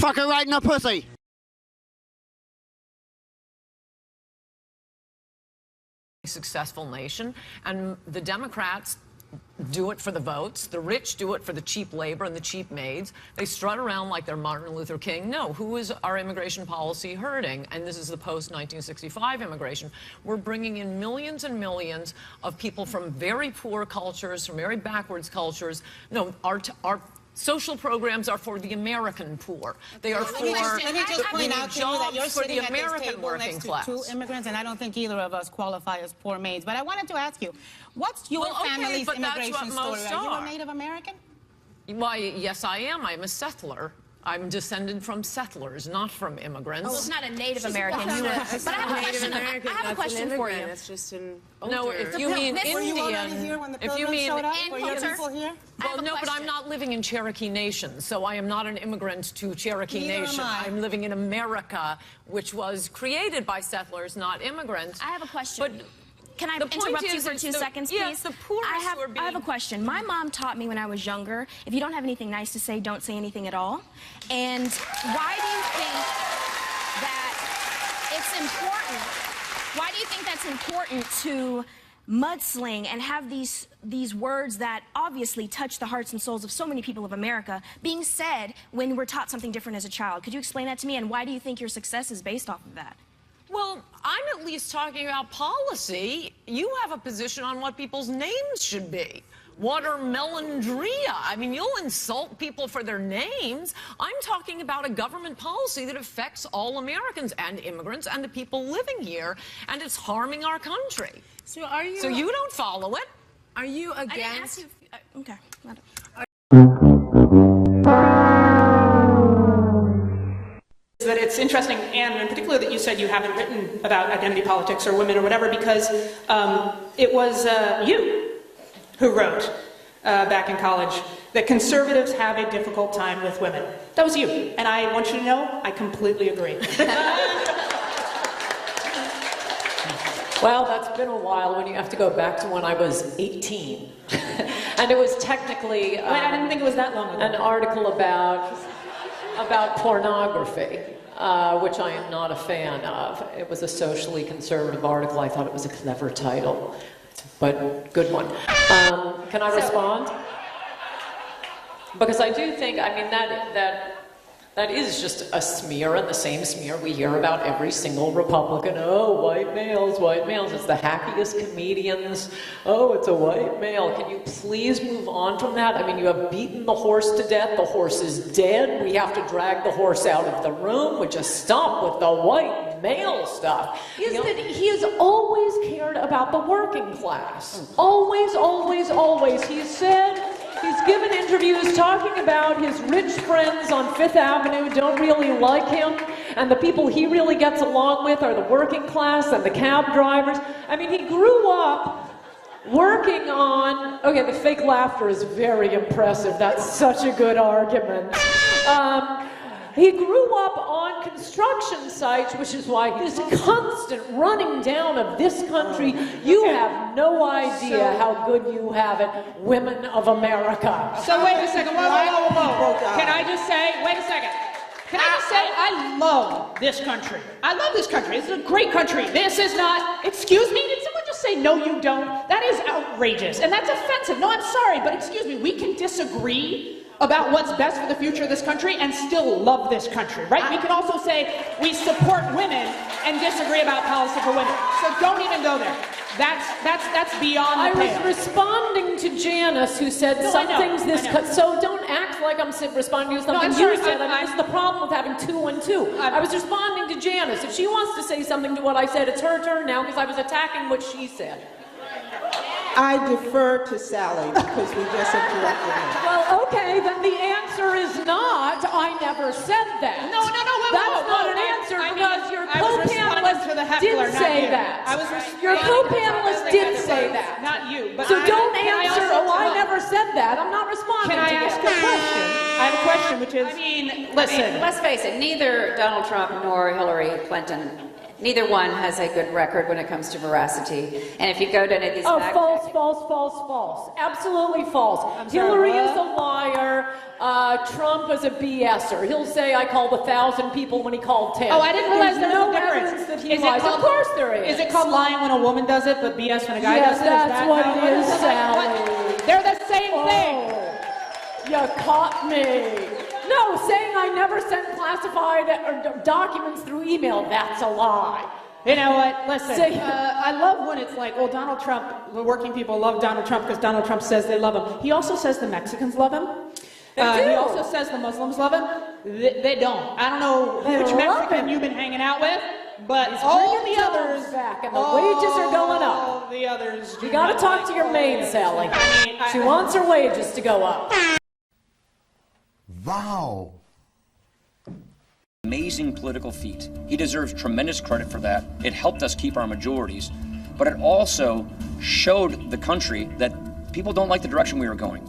Fuck her right in the pussy. Successful nation, and the Democrats do it for the votes. The rich do it for the cheap labor and the cheap maids. They strut around like they're Martin Luther King. No, who is our immigration policy hurting? And this is the post-1965 immigration. We're bringing in millions and millions of people from very poor cultures, from very backwards cultures. No, our social programs are for the American poor. They are for let me just point out to you that you're for the sitting at this American table working next class. to two immigrants, and I don't think either of us qualify as poor maids. But I wanted to ask you, what's your family's immigration story? Are you a Native American? Why, yes, I am. I'm a settler. I'm descended from settlers, not from immigrants. Well, it's not a Native American. But I have a question for you. It's just an No, if you mean Were you already Indian, here when the if you Pilgrims mean showed up? Were your people here? Well, no, but I'm not living in Cherokee Nation, so I am not an immigrant to Cherokee Neither Nation. am I. I'm living in America, which was created by settlers, not immigrants. I have a question. But can I the point interrupt you is, for it's 2 the- seconds, please? yes, the poorest I who are have a being- question. My mom taught me when I was younger, if you don't have anything nice to say, don't say anything at all. And why do you think that it's important? Why do you think that's important to mudsling and have these words that obviously touch the hearts and souls of so many people of America being said when we're taught something different as a child? Could you explain that to me? And why do you think your success is based off of that? Well, I'm at least talking about policy. You have a position on what people's names should be. Watermelondria. I mean, you'll insult people for their names. I'm talking about a government policy that affects all Americans and immigrants and the people living here, and it's harming our country. So are you? So you don't follow it. Are you I didn't ask against? you. Okay. That it's interesting, and in particular that you said you haven't written about identity politics or women or whatever, because it was you who wrote back in college that conservatives have a difficult time with women. That was you, and I want you to know I completely agree. Well, that's been a while when you have to go back to when I was 18. And it was technically Wait, I didn't think it was that long ago. an article about pornography, which I am not a fan of. It was a socially conservative article. I thought it was a clever title, but good one. Can I respond? Because I do think, I mean, that is just a smear, and the same smear we hear about every single Republican. Oh, white males, white males. It's the hackiest comedians. Oh, it's a white male. Can you please move on from that? I mean, you have beaten the horse to death. The horse is dead. We have to drag the horse out of the room. We just stop with the white male stuff. Is that he has always cared about the working class. Always, always, always. He said... He's given interviews talking about his rich friends on Fifth Avenue don't really like him, and the people he really gets along with are the working class and the cab drivers. I mean, he grew up working on... Okay, the fake laughter is very impressive. That's such a good argument. He grew up on construction sites, which is why this constant running down of this country. You have no idea how good you have it, women of America. So wait a second, whoa. Can I just say, wait a second. Can I just say, I love this country. I love this country. It's a great country. This is not, excuse me, did someone just say no you don't? That is outrageous, and that's offensive. No, I'm sorry, but excuse me, we can disagree about what's best for the future of this country and still love this country, right? We can also say we support women and disagree about policy for women. So don't even go there. That's beyond the pale. I was responding to Janice, who said some things so don't act like I'm responding to something you said. That's the problem with having 2 and 2. I was responding to Janice. If she wants to say something to what I said, it's her turn now, because I was attacking what she said. I defer to Sally because we just interrupted her. Well, okay, then the answer is not, I never said that. No, That's not an answer, because your co-panelist did say that. Your co-panelist did say that. Not you. But So don't answer, I never said that. I'm not responding Can I to ask it. a question? I have a question, which is, listen. Let's face it, neither Donald Trump nor Hillary Clinton Neither one has a good record when it comes to veracity. And if you go to any of these false. Absolutely false. Hillary is a liar. Trump is a BSer. He'll say, I called 1,000 people when he called 10. Oh, I didn't realize there was no a difference. evidence that he lies. Of course there is. Is it called lying when a woman does it, but BS when a guy does it? Yes, that's what it is, Sally. They're the same thing. You caught me. No, saying I never sent classified documents through email, that's a lie. You know what? Listen, I love when it's like, oh, Donald Trump, the working people love Donald Trump because Donald Trump says they love him. He also says the Mexicans love him. He also says the Muslims love him. They don't. I don't know which Mexican you've been hanging out with, but all the others back and the wages are going up. All the others. You got to talk to your maid, Sally. She wants her wages to go up. Wow. Amazing political feat. He deserves tremendous credit for that. It helped us keep our majorities, but it also showed the country that people don't like the direction we were going.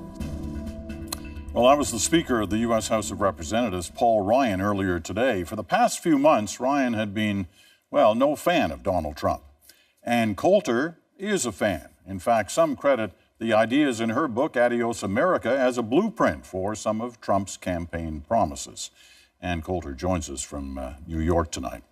Well, that was the Speaker of the U.S. House of Representatives, Paul Ryan, earlier today. For the past few months, Ryan had been, well, no fan of Donald Trump. And Coulter is a fan. In fact, some credit the ideas in her book, Adios America, as a blueprint for some of Trump's campaign promises. Ann Coulter joins us from New York tonight.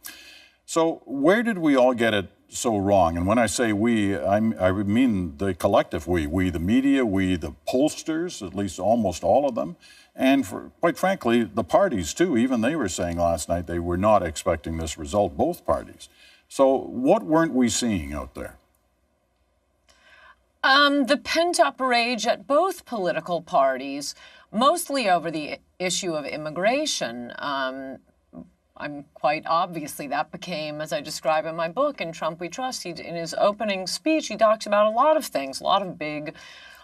So where did we all get it so wrong? And when I say we, I mean the collective we the media, we the pollsters, at least almost all of them, and quite frankly, the parties too. Even they were saying last night they were not expecting this result, both parties. So what weren't we seeing out there? The pent-up rage at both political parties, mostly over the issue of immigration. Quite obviously, that became, as I describe in my book, In Trump We Trust, in his opening speech, he talks about a lot of things, a lot of big,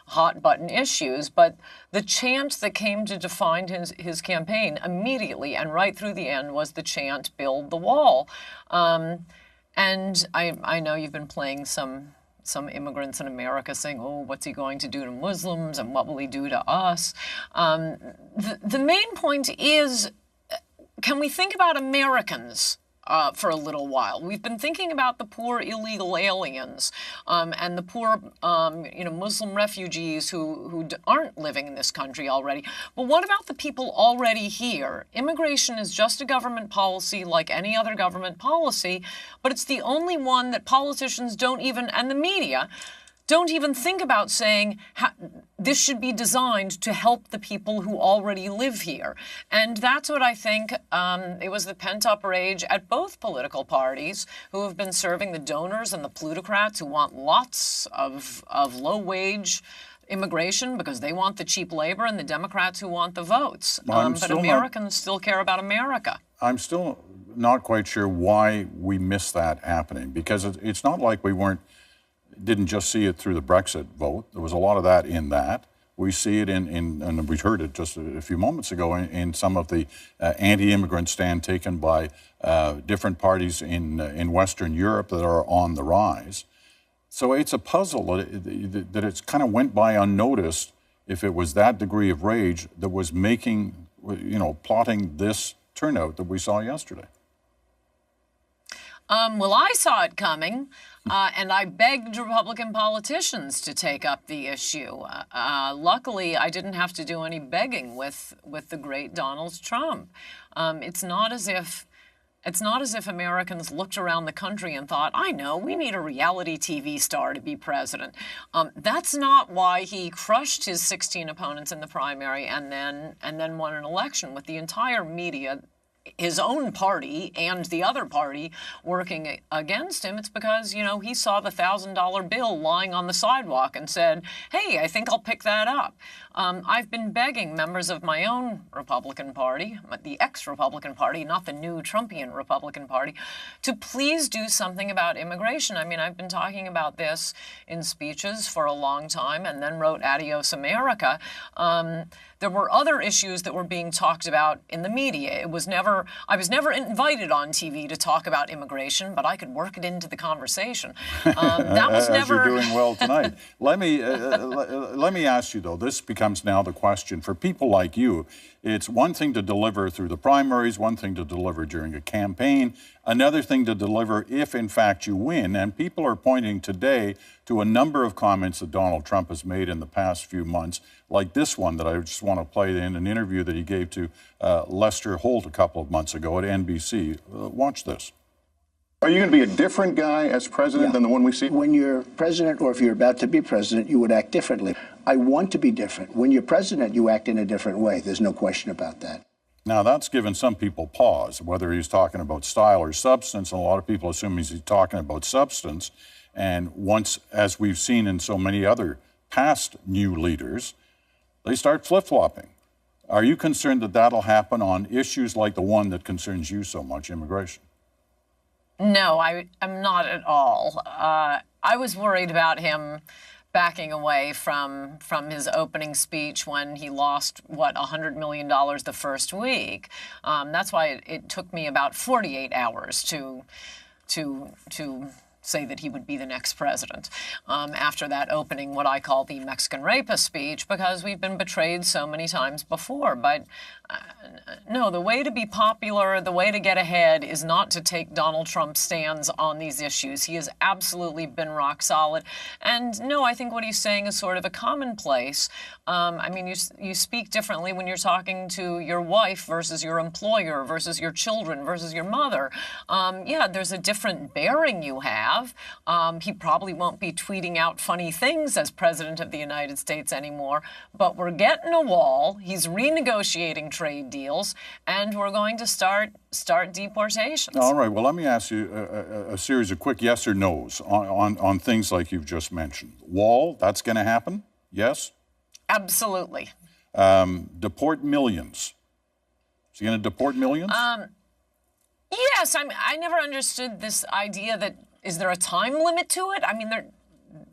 hot-button issues. But the chant that came to define his campaign immediately and right through the end was the chant, build the wall. And I know you've been playing some immigrants in America saying, oh, what's he going to do to Muslims and what will he do to us? The main point is, can we think about Americans for a little while? We've been thinking about the poor illegal aliens and the poor Muslim refugees who aren't living in this country already. But what about the people already here? Immigration is just a government policy like any other government policy, but it's the only one that politicians don't even, and the media, don't even think about saying this should be designed to help the people who already live here. And that's what I think it was the pent-up rage at both political parties who have been serving the donors and the plutocrats who want lots of low-wage immigration because they want the cheap labor, and the Democrats who want the votes. But Americans still care about America. I'm still not quite sure why we missed that happening, because it's not like we didn't just see it through the Brexit vote. There was a lot of that in that. We see it and we heard it just a few moments ago, in some of the anti-immigrant stand taken by different parties in Western Europe that are on the rise. So it's a puzzle that it's kind of went by unnoticed if it was that degree of rage that was making, plotting this turnout that we saw yesterday. Well, I saw it coming, and I begged Republican politicians to take up the issue. Luckily, I didn't have to do any begging with the great Donald Trump. It's not as if Americans looked around the country and thought, I know, we need a reality TV star to be president. That's not why he crushed his 16 opponents in the primary and then won an election with the entire media, his own party and the other party working against him. It's because, he saw the $1,000 bill lying on the sidewalk and said, hey, I think I'll pick that up. I've been begging members of my own Republican Party, the ex-Republican Party, not the new Trumpian Republican Party, to please do something about immigration. I mean, I've been talking about this in speeches for a long time and then wrote Adios America. There were other issues that were being talked about in the media. It was never was never invited on TV to talk about immigration, but I could work it into the conversation. That was never. As you're doing well tonight. Let me ask you though. This becomes now the question for people like you. It's one thing to deliver through the primaries, one thing to deliver during a campaign, another thing to deliver if in fact you win. And people are pointing today to a number of comments that Donald Trump has made in the past few months, like this one that I just want to play in an interview that he gave to Lester Holt a couple of months ago at NBC. Watch this. Are you going to be a different guy as president than the one we see? When you're president, or if you're about to be president, you would act differently. I want to be different. When you're president, you act in a different way. There's no question about that. Now, that's given some people pause, whether he's talking about style or substance, and a lot of people assume he's talking about substance. And once, as we've seen in so many other past new leaders, they start flip-flopping. Are you concerned that that'll happen on issues like the one that concerns you so much, immigration? No, I'm not at all. I was worried about him backing away from his opening speech when he lost, what, $100 million the first week. That's why it took me about 48 hours to say that he would be the next president after that opening, what I call the Mexican rapist speech, because we've been betrayed so many times before. But no, the way to be popular, the way to get ahead is not to take Donald Trump's stands on these issues. He has absolutely been rock solid. And no, I think what he's saying is sort of a commonplace. I mean, you speak differently when you're talking to your wife versus your employer versus your children versus your mother. Yeah, there's a different bearing you have. He probably won't be tweeting out funny things as president of the United States anymore, but we're getting a wall. He's renegotiating trade deals, and we're going to start deportations. All right. Well, let me ask you a series of quick yes or no's on things like you've just mentioned. Wall, that's going to happen? Yes? Absolutely. Deport millions. Is he going to deport millions? Yes. I never understood this idea that, is there a time limit to it? I mean,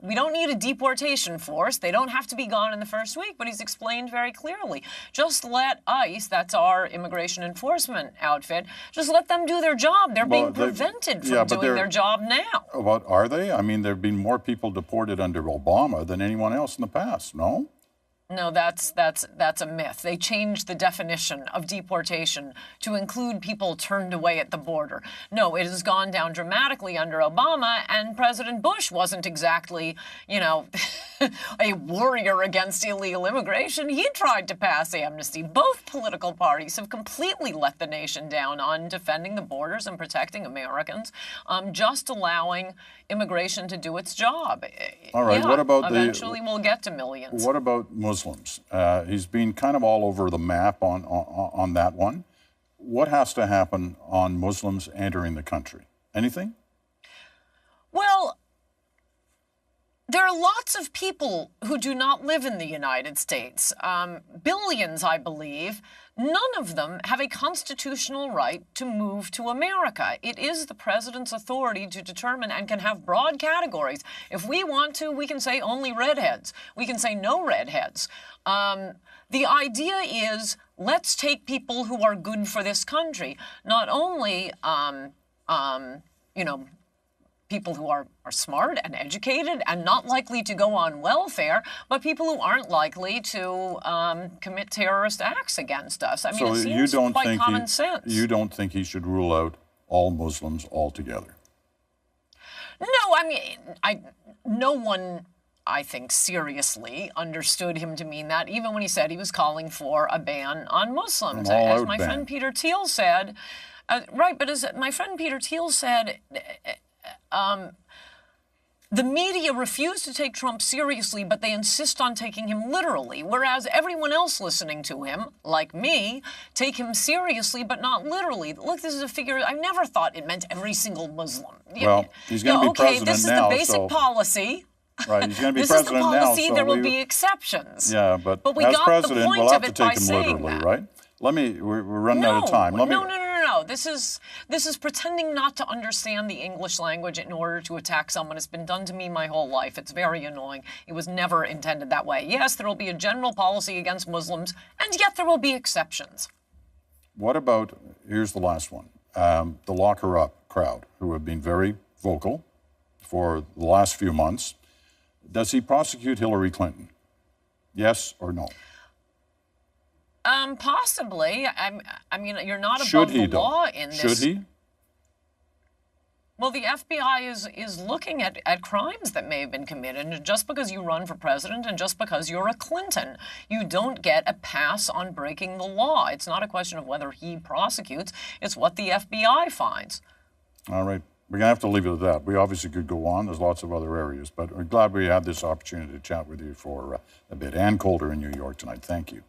we don't need a deportation force. They don't have to be gone in the first week, but he's explained very clearly. Just let ICE, that's our immigration enforcement outfit, just let them do their job. They're being prevented from doing their job now. But are they? I mean, there have been more people deported under Obama than anyone else in the past, no? No, that's a myth. They changed the definition of deportation to include people turned away at the border. No, it has gone down dramatically under Obama, and President Bush wasn't exactly, you know, a warrior against illegal immigration. He tried to pass amnesty. Both political parties have completely let the nation down on defending the borders and protecting Americans, just allowing immigration to do its job. All right, what about eventually we'll get to millions. What about Muslims? He's been kind of all over the map on that one. What has to happen on Muslims entering the country? Anything? Well, there are lots of people who do not live in the United States. Billions, I believe. None of them have a constitutional right to move to America. It is the president's authority to determine and can have broad categories. If we want to, we can say only redheads. We can say no redheads. The idea is, let's take people who are good for this country. Not only, you know, people who are smart and educated and not likely to go on welfare, but people who aren't likely to commit terrorist acts against us. I mean, so it seems quite common sense. You don't think he should rule out all Muslims altogether? No, I mean, no one, I think, seriously understood him to mean that, even when he said he was calling for a ban on Muslims. As my friend Peter Thiel said, right, but as my friend Peter Thiel said, the media refuse to take Trump seriously, but they insist on taking him literally, whereas everyone else listening to him, like me, take him seriously, but not literally. Look, this is a figure, I never thought it meant every single Muslim. Well, he's going to be president now. This is the basic policy. Right, he's going to be this president now. This is the policy, there will be exceptions. Yeah, but we as got president, the point we'll have of to it take him literally, that. right? We're running out of time. No. This is pretending not to understand the English language in order to attack someone. It's been done to me my whole life. It's very annoying. It was never intended that way. Yes, there will be a general policy against Muslims, and yet there will be exceptions. What about, here's the last one, the lock her up crowd, who have been very vocal for the last few months. Does he prosecute Hillary Clinton? Yes or no? Possibly. I mean, you're not above the law in this. Should he? Well, the FBI is looking at crimes that may have been committed. And just because you run for president and just because you're a Clinton, you don't get a pass on breaking the law. It's not a question of whether he prosecutes. It's what the FBI finds. All right. We're going to have to leave it at that. We obviously could go on. There's lots of other areas. But we're glad we had this opportunity to chat with you for a bit. Ann Coulter in New York tonight. Thank you.